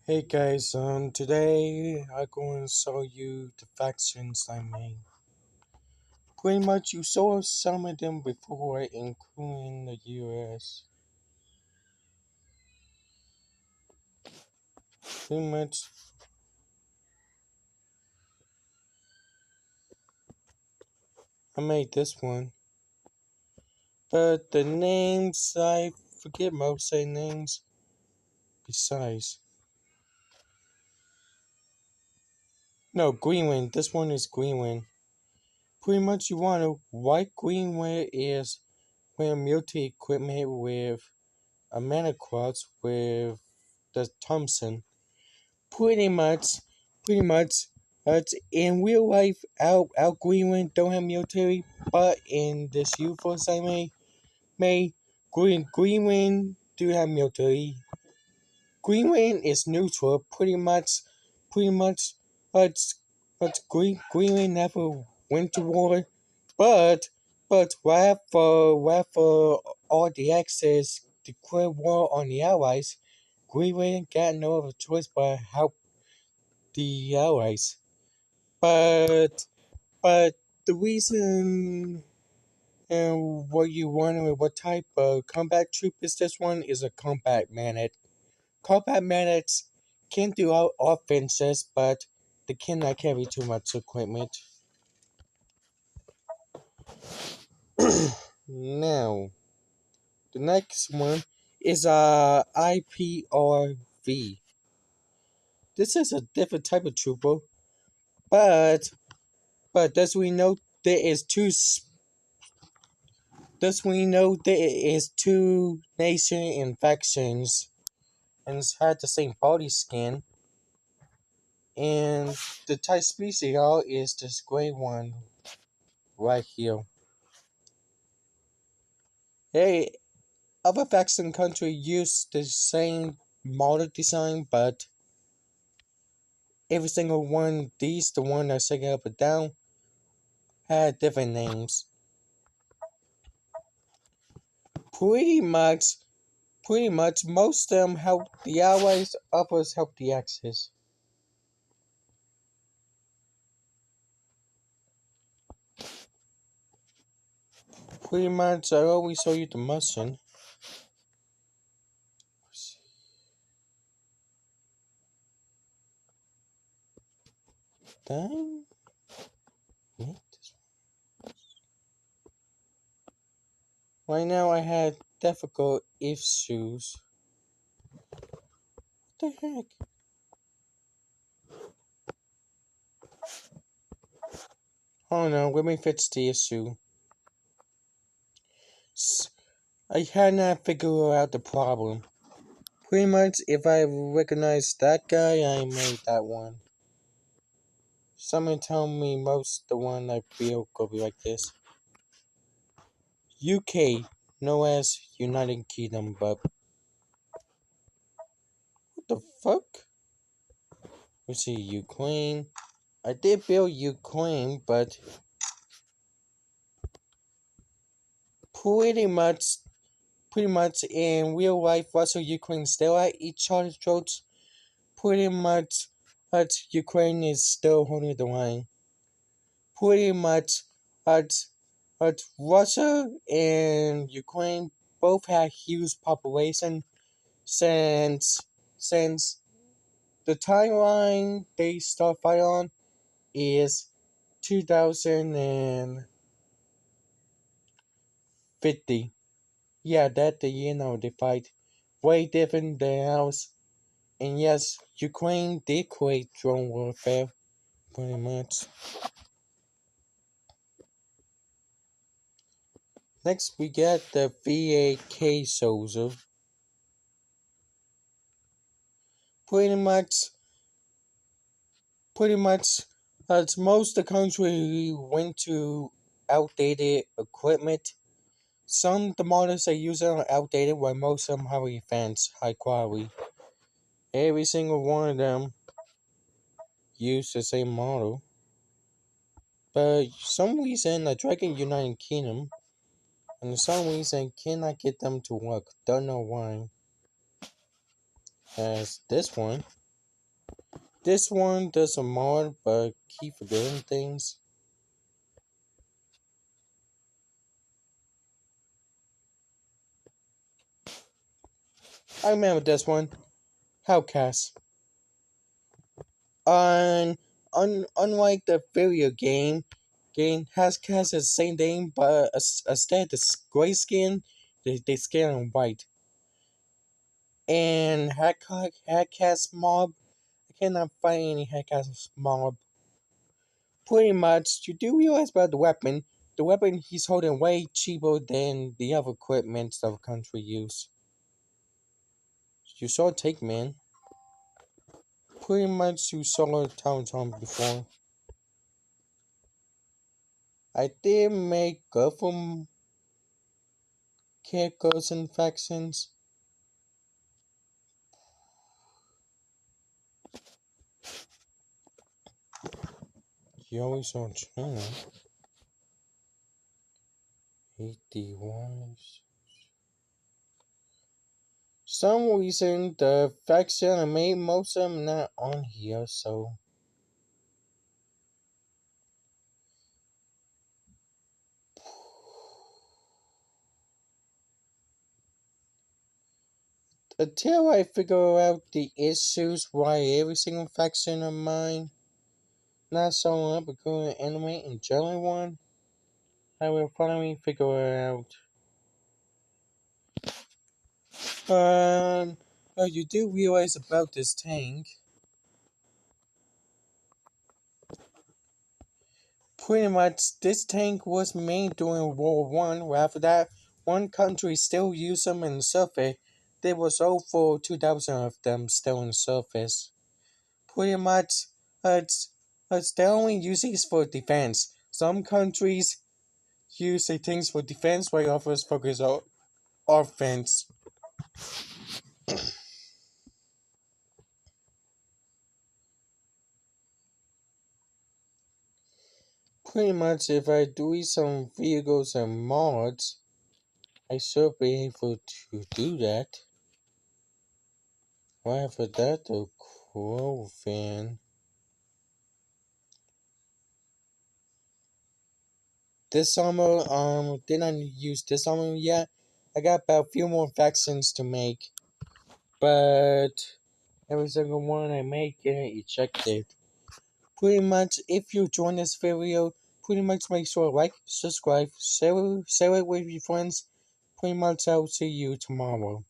Hey guys, today I'm going to show you the factions I made. Pretty much you saw some of them before, including the US. Pretty much I made this one. But the names, I forget most of the names. Besides. No, Greenland. This one is Greenland. Pretty much you want to, white Greenland is where military equipment with a mana cross with the Thompson. Pretty much, pretty much. In real life, our Greenland don't have military, but in this UFO may Greenland do have military. Greenland is neutral, pretty much. Greenland never went to war, but right for all the Axis declared war on the Allies, Greenland got no other choice but help the Allies. But but the reason and what you wondering what type of combat troop is this one is a combat manic. Combat manics can do offenses, but they cannot carry too much equipment. Now, the next one is a IPRV. This is a different type of trooper, but as we know, there is two thus we know there is two nation infections and it's had the same body skin. And the type species is this gray one right here. Hey, other faction country use the same model design, but every single one, these the one that's taken up and down, had different names. Pretty much, most of them help the Allies, others help the Axis. Pretty much, I always show you the motion. Dang. Right now I had difficult issues. What the heck? Oh no, let me fix the issue. I had not figured out the problem. Pretty much, if I recognize that guy, I made that one. Someone tell me most the one I feel could be like this. UK, known as United Kingdom, but what the fuck? Let's see, Ukraine. I did build Ukraine, but pretty much, in real life, Russia and Ukraine still at each other's throats. Pretty much, but Ukraine is still holding the line. Pretty much, but Russia and Ukraine both have huge population since the timeline they start fight on is 2050. Yeah, that the year now they fight. Way different than ours. And yes, Ukraine did create drone warfare, pretty much. Next, we get the VAK soldier. Pretty much, as most of the country went to outdated equipment. Some of the models they use are outdated, while most of them have advanced, high quality. Every single one of them use the same model. But for some reason, the Dragon United Kingdom, and for some reason, cannot get them to work. Don't know why. As this one. This one does a mod, but keep forgetting things. I remember this one. Hellcast. Unlike the video game Hellcast is the same thing, but instead of gray skin, they skin on white. And Hellcast mob, I cannot find any Hellcast mob. Pretty much, you do realize about the weapon. The weapon he's holding way cheaper than the other equipment the country use. You saw Take Man. Pretty much you saw Town Tom before. I did make Gotham characters and factions. You always saw China. 81. Some reason the faction I made most of them not on here, so until I figure out the issues why every single faction of mine not showing up because anime and general one, I will finally figure it out. You do realize about this tank. Pretty much, this tank was made during World War One. After that, one country still used them in the surface. There was over 2,000 of them still in the surface. Pretty much, they only use these for defense. Some countries use the things for defense, while others focus on offense. Pretty much, if I do some vehicles and mods, I should be able to do that. Whatever that, the Crow fan. This summer, didn't use this summer yet. I got about a few more factions to make, but every single one I make get ejected. Pretty much, if you join this video, pretty much make sure to like, subscribe, share it with your friends. Pretty much, I'll see you tomorrow.